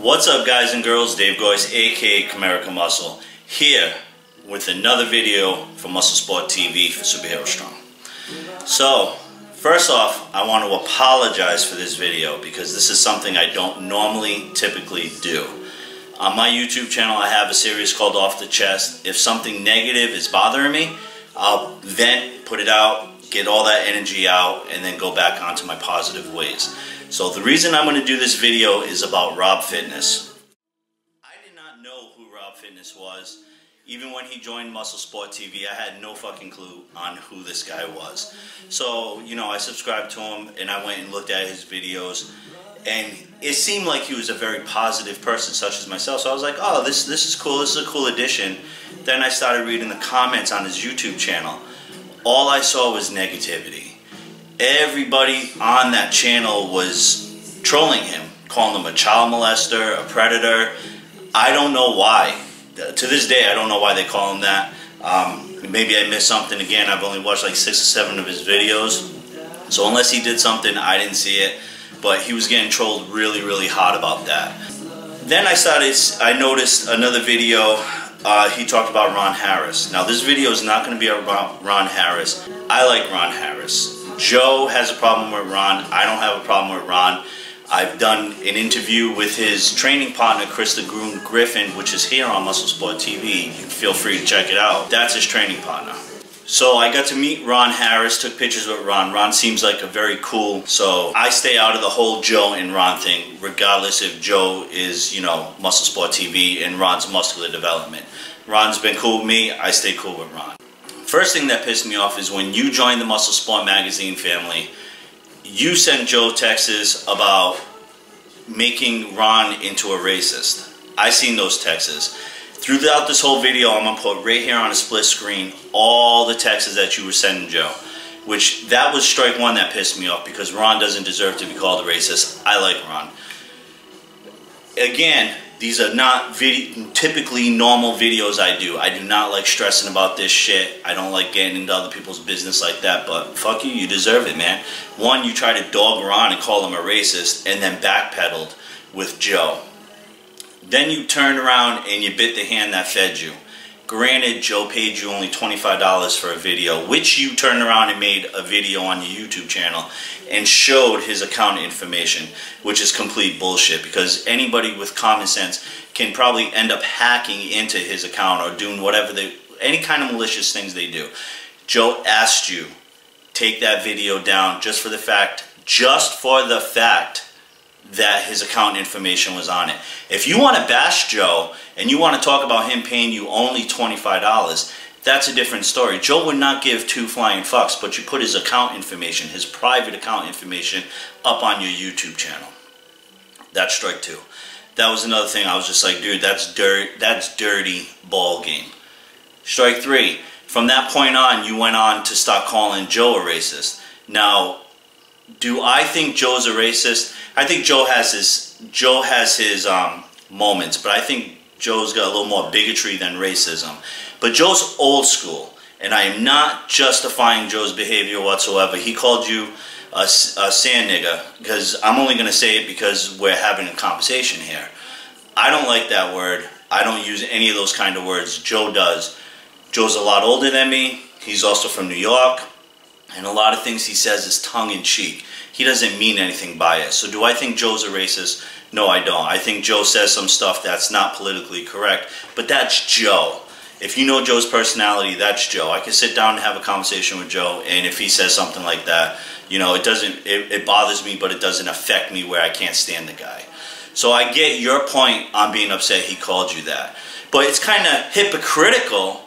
What's up, guys and girls? Dave Goyce, aka Camerica Muscle, here with another video for Muscle Sport TV for Superhero Strong. So, first off, I want to apologize for this video because this is something I don't normally typically do. On my YouTube channel, I have a series called Off the Chest. If something negative is bothering me, I'll vent, put it out, get all that energy out, and then go back onto my positive ways. So the reason I'm going to do this video is about Rob Fitness. I did not know who Rob Fitness was. Even when he joined Muscle Sport TV, I had no fucking clue on who this guy was. So, you know, I subscribed to him and I went and looked at his videos. And it seemed like he was a very positive person, such as myself. So I was like, oh, this is cool. This is a cool addition. Then I started reading the comments on his YouTube channel. All I saw was negativity. Everybody on that channel was trolling him, calling him a child molester, a predator. I don't know why. To this day, I don't know why they call him that. Maybe I missed something again. I've only watched like 6 or 7 of his videos. So unless he did something, I didn't see it. But he was getting trolled really, really hot about that. Then I noticed another video. He talked about Ron Harris. Now this video is not going to be about Ron Harris. I like Ron Harris. Joe has a problem with Ron. I don't have a problem with Ron. I've done an interview with his training partner, Krista Griffin, which is here on Muscle Sport TV. You can feel free to check it out. That's his training partner. So I got to meet Ron Harris, took pictures with Ron. Ron seems like a very cool, so I stay out of the whole Joe and Ron thing, regardless if Joe is, you know, Muscle Sport TV and Ron's muscular development. Ron's been cool with me, I stay cool with Ron. First thing that pissed me off is when you joined the Muscle Sport magazine family, you sent Joe texts about making Ron into a racist. I seen those texts. Throughout this whole video, I'm going to put right here on a split screen all the texts that you were sending Joe. Which, that was strike one that pissed me off because Ron doesn't deserve to be called a racist. I like Ron. Again, these are not typically normal videos I do. I do not like stressing about this shit. I don't like getting into other people's business like that, but fuck you, you deserve it, man. One, you tried to dog Ron and call him a racist, and then backpedaled with Joe. Then you turned around and you bit the hand that fed you. Granted, Joe paid you only $25 for a video, which you turned around and made a video on your YouTube channel and showed his account information, which is complete bullshit because anybody with common sense can probably end up hacking into his account or doing whatever any kind of malicious things they do. Joe asked you, take that video down just for the fact that his account information was on it. If you want to bash Joe and you want to talk about him paying you only $25, that's a different story. Joe would not give 2 flying fucks, but you put his account information, his private account information, up on your YouTube channel. That's strike 2. That was another thing I was just like, dude, that's dirty ball game. Strike 3. From that point on, you went on to start calling Joe a racist. Now, do I think Joe's a racist? I think Joe has his moments, but I think Joe's got a little more bigotry than racism. But Joe's old school, and I am not justifying Joe's behavior whatsoever. He called you a sand nigger, because I'm only going to say it because we're having a conversation here. I don't like that word. I don't use any of those kind of words. Joe does. Joe's a lot older than me. He's also from New York. And a lot of things he says is tongue-in-cheek. He doesn't mean anything by it. So do I think Joe's a racist? No, I don't. I think Joe says some stuff that's not politically correct. But that's Joe. If you know Joe's personality, that's Joe. I can sit down and have a conversation with Joe, and if he says something like that, you know, it bothers me, but it doesn't affect me where I can't stand the guy. So I get your point on being upset he called you that. But it's kind of hypocritical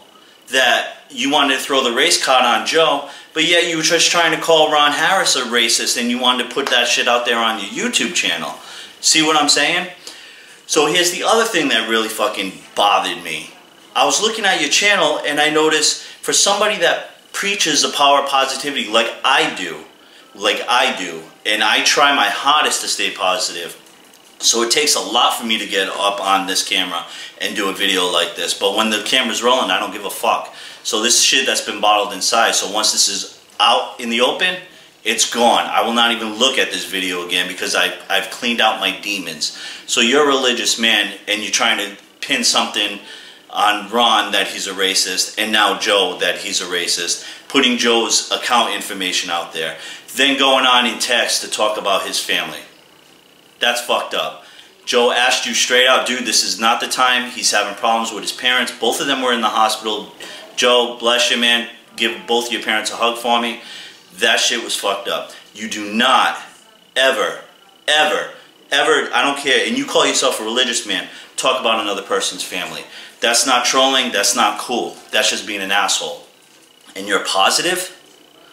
that you wanted to throw the race card on Joe, but yet you were just trying to call Ron Harris a racist and you wanted to put that shit out there on your YouTube channel. See what I'm saying? So here's the other thing that really fucking bothered me. I was looking at your channel and I noticed for somebody that preaches the power of positivity like I do, and I try my hardest to stay positive, so it takes a lot for me to get up on this camera and do a video like this. But when the camera's rolling, I don't give a fuck. So this shit that's been bottled inside, so once this is out in the open, It's gone. I will not even look at this video again because I've cleaned out my demons. So you're a religious man and you're trying to pin something on Ron that he's a racist, and now Joe that he's a racist, putting Joe's account information out there, then going on in text to talk about his family. That's fucked up. Joe asked you straight out, dude, this is not the time. He's having problems with his parents. Both of them were in the hospital. Joe, bless you, man. Give both your parents a hug for me. That shit was fucked up. You do not ever, ever, ever, I don't care, and you call yourself a religious man, talk about another person's family. That's not trolling. That's not cool. That's just being an asshole. And you're positive?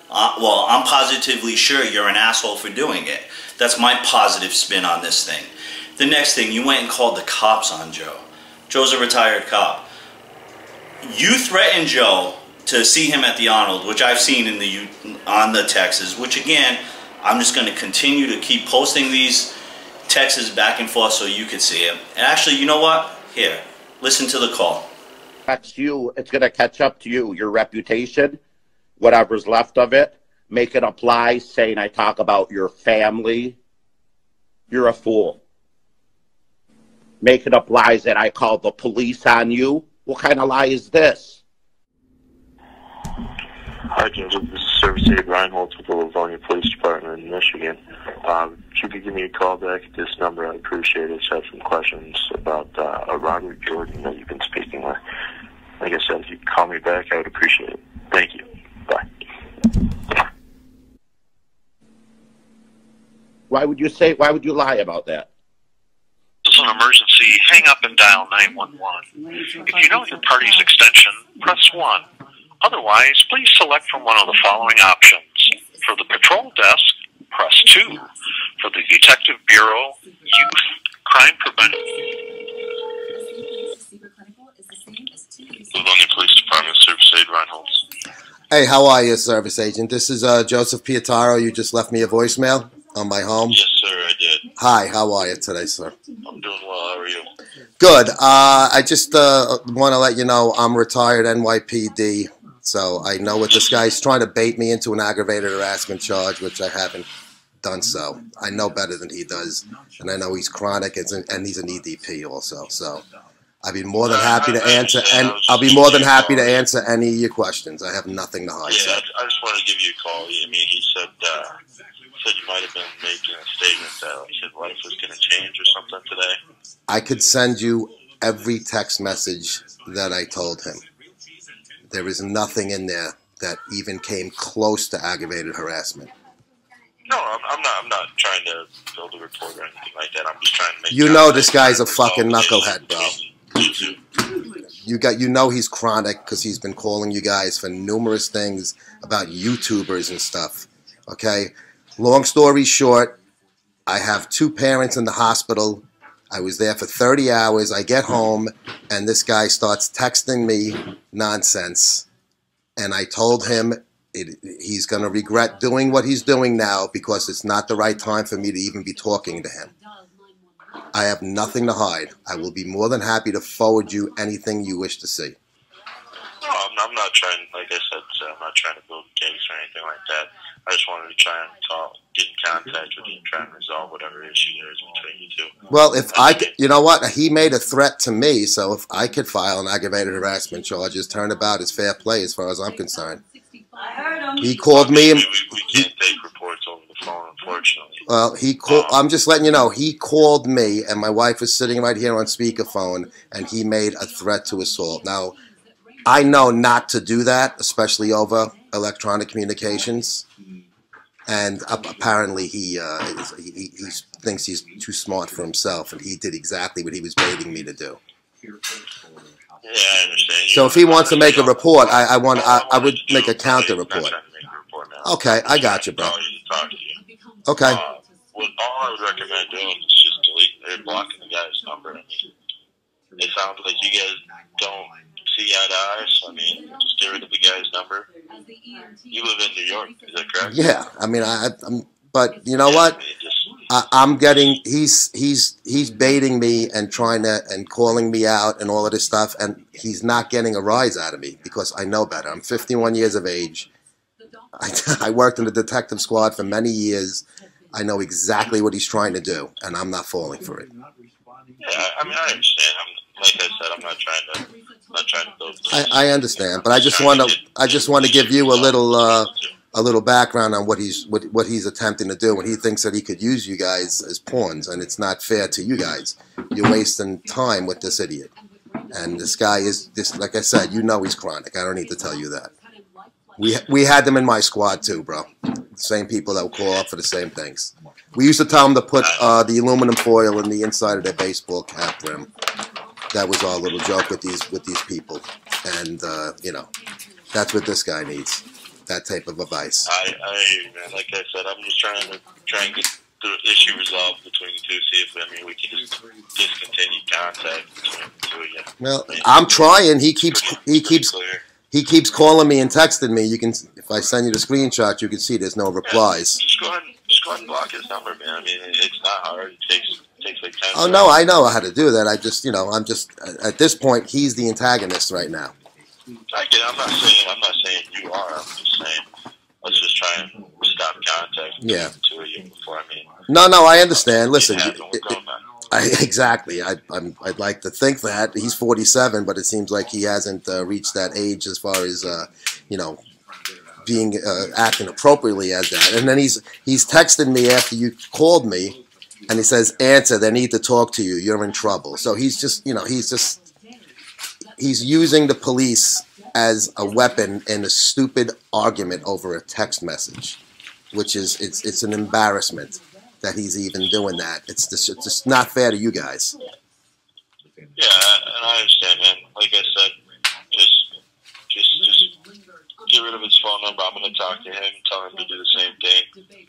Well, I'm positively sure you're an asshole for doing it. That's my positive spin on this thing. The next thing, you went and called the cops on Joe. Joe's a retired cop. You threatened Joe to see him at the Arnold, which I've seen on the texts, which again, I'm just going to continue to keep posting these texts back and forth so you can see it. And actually, you know what? Here. Listen to the call. That's you. It's going to catch up to you. Your reputation, whatever's left of it, making up lies, saying I talk about your family. You're a fool. Making up lies that I call the police on you. What kind of lie is this? Hi, Joseph. This is Service Aide Reinholdt with the Livonia Police Department in Michigan. If you could give me a call back at this number, I'd appreciate it. I have some questions about a Robert Jordan that you've been speaking with. Like I said, if you could call me back, I would appreciate it. Thank you. Bye. Why would you lie about that? This is an emergency. Hang up and dial 911. If you know your party's extension, press 1. Otherwise, please select from one of the following options. For the patrol desk, press 2. For the Detective Bureau, Youth Crime Prevention. Livonia Police Department, Service Aide Reinholdt. Hey, how are you, Service Agent? This is Joseph Pietaro. You just left me a voicemail on my home. Yes, sir, I did. Hi, how are you today, sir? I'm doing well. How are you? Good. I just want to let you know I'm retired NYPD, so I know what this guy's trying to bait me into an aggravated harassment charge, which I haven't done so. I know better than he does, and I know he's chronic, and he's an EDP also. So I'd be more than happy to answer, and I'll be more than happy to answer any of your questions. I have nothing to hide. Yeah, I just wanted to give you a call. I mean, he said you might have been making a statement that his life was going to change or something today. I could send you every text message that I told him. There is nothing in there that even came close to aggravated harassment. No, I'm not trying to build a report or anything like that. I'm just trying to make. You know this guy's a fucking knucklehead, bro. You know he's chronic because he's been calling you guys for numerous things about YouTubers and stuff. Okay, long story short, I have 2 parents in the hospital. I was there for 30 hours. I get home, and this guy starts texting me nonsense. And I told him he's going to regret doing what he's doing now because it's not the right time for me to even be talking to him. I have nothing to hide. I will be more than happy to forward you anything you wish to see. No, I'm not trying, like I said, I'm not trying to build a case or anything like that. I just wanted to try and get in contact with you and try and resolve whatever issue there is between you two. Well, if I could, you know what? He made a threat to me, so if I could file an aggravated harassment charge, his turnabout is fair play as far as I'm concerned. He called me. We can't take reports over the phone, unfortunately. Well, I'm just letting you know, he called me, and my wife was sitting right here on speakerphone, and he made a threat to assault. Now, I know not to do that, especially over electronic communications. And apparently he thinks he's too smart for himself, and he did exactly what he was baiting me to do. Yeah, I understand. So if he wants to make a report, I would make a counter report. Okay, I got you, bro. Okay. All I would recommend doing is just deleting or blocking the guy's number. I mean, it sounds like you guys don't see eye to eye, so I mean, just get rid of the guy's number. You live in New York, is that correct? Yeah, I mean, but you know what? I'm getting he's baiting me and and calling me out and all of this stuff, and he's not getting a rise out of me because I know better. I'm 51 years of age. I worked in the detective squad for many years. I know exactly what he's trying to do, and I'm not falling for it. Yeah, I mean, I understand. Like I said, I'm not trying to build. I understand, but I just want to give you a little background on what he's attempting to do, and he thinks that he could use you guys as pawns, and it's not fair to you guys. You're wasting time with this idiot, and this guy is this. Like I said, you know he's chronic. I don't need to tell you that. We had them in my squad too, bro. Same people that would call up for the same things. We used to tell them to put the aluminum foil in the inside of their baseball cap rim. That was our little joke with these people, and you know, that's what this guy needs. That type of advice. Man, like I said, I'm just trying to get the issue resolved between the two. See if we can just discontinue contact between the two of you. Well, I'm trying. He keeps calling me and texting me. You can, if I send you the screenshot, you can see there's no replies. Just go ahead and block his number, man. I mean, it's not hard. It takes like 10 Oh, no, I know how to do that. I just, you know, I'm just, at this point, he's the antagonist right now. I get it. I'm not saying you are. I'm just saying, let's just try and stop contact between the two of you before, I mean. No, I understand. Listen, exactly. I'd like to think that. He's 47, but it seems like he hasn't reached that age as far as, you know, being acting appropriately as that. And then he's texted me after you called me, and he says, "Answer, they need to talk to you. You're in trouble." So he's just, you know, he's using the police as a weapon in a stupid argument over a text message, which is, it's an embarrassment that he's even doing that. It's just not fair to you guys. Yeah, and I understand, man. Like I said, just get rid of his phone number. I'm going to talk to him, tell him to do the same thing.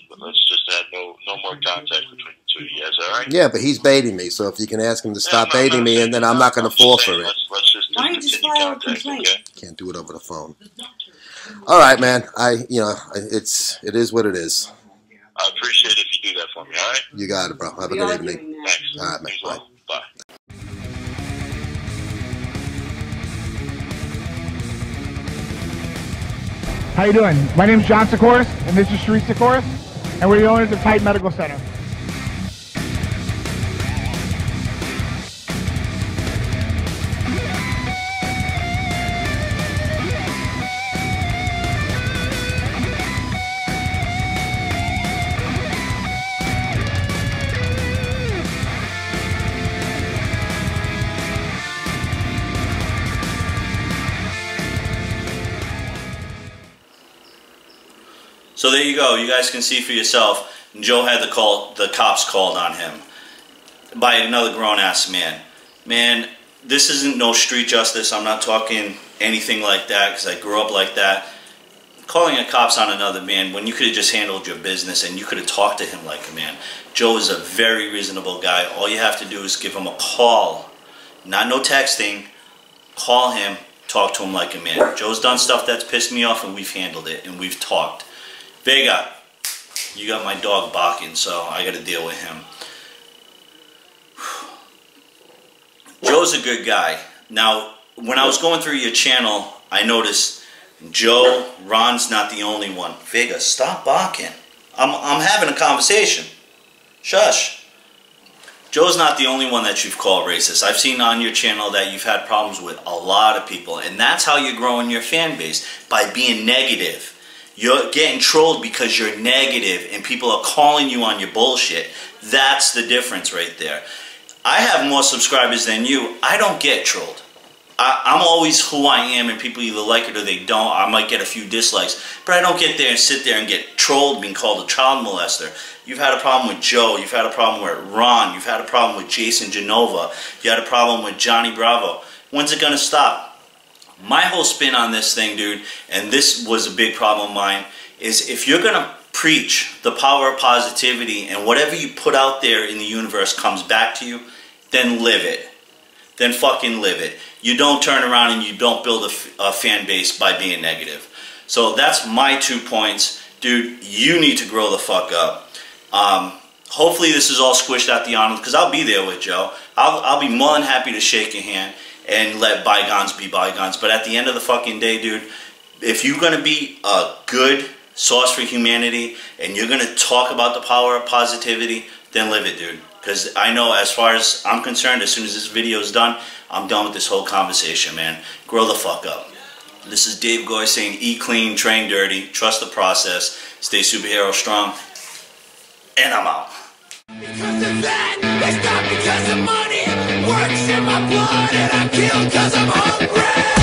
But let's just add no more contact between the two of you guys, all right? Yeah, but he's baiting me, so if you can ask him to stop baiting me, and then I'm not going to fall for it. Let's just discontinue contact, okay? Can't do it over the phone. All right, man. You know, it is what it is. I appreciate it if you do that for me, all right? You got it, bro. Have a good evening. Thanks. All right, man. Bye. Bye. How you doing? My name is John Sikoris, and this is Sharice Sikoris, and we're the owners of Titan Medical Center. So there you go. You guys can see for yourself. Joe had the cops called on him by another grown-ass man. Man, this isn't no street justice. I'm not talking anything like that because I grew up like that. Calling the cops on another man when you could have just handled your business and you could have talked to him like a man. Joe is a very reasonable guy. All you have to do is give him a call. Not no texting. Call him. Talk to him like a man. Joe's done stuff that's pissed me off and we've handled it and we've talked. Vega, you got my dog barking, so I got to deal with him. Joe's a good guy. Now, when I was going through your channel, I noticed Joe, Ron's not the only one. Vega, stop barking. I'm having a conversation. Shush. Joe's not the only one that you've called racist. I've seen on your channel that you've had problems with a lot of people, and that's how you're growing your fan base, by being negative. You're getting trolled because you're negative and people are calling you on your bullshit. That's the difference right there. I have more subscribers than you. I don't get trolled. I'm always who I am and people either like it or they don't. I might get a few dislikes, but I don't get there and sit there and get trolled being called a child molester. You've had a problem with Joe. You've had a problem with Ron. You've had a problem with Jason Genova. You had a problem with Johnny Bravo. When's it going to stop? My whole spin on this thing, dude, and this was a big problem of mine, is if you're going to preach the power of positivity and whatever you put out there in the universe comes back to you, then live it. Then fucking live it. You don't turn around and you don't build a fan base by being negative. So that's my 2 points. Dude, you need to grow the fuck up. Hopefully this is all squished out the honor, because I'll be there with Joe. I'll be more than happy to shake your hand and let bygones be bygones. But at the end of the fucking day, dude, If you're going to be a good source for humanity and you're going to talk about the power of positivity, then live it, dude. Because I know, as far as I'm concerned, as soon as this video is done, I'm done with this whole conversation, man. Grow the fuck up. This is Dave Goy saying, eat clean, train dirty, trust the process, stay superhero strong, and I'm out. Because of that, it's not because of money. Works in my blood and I kill because I'm hungry.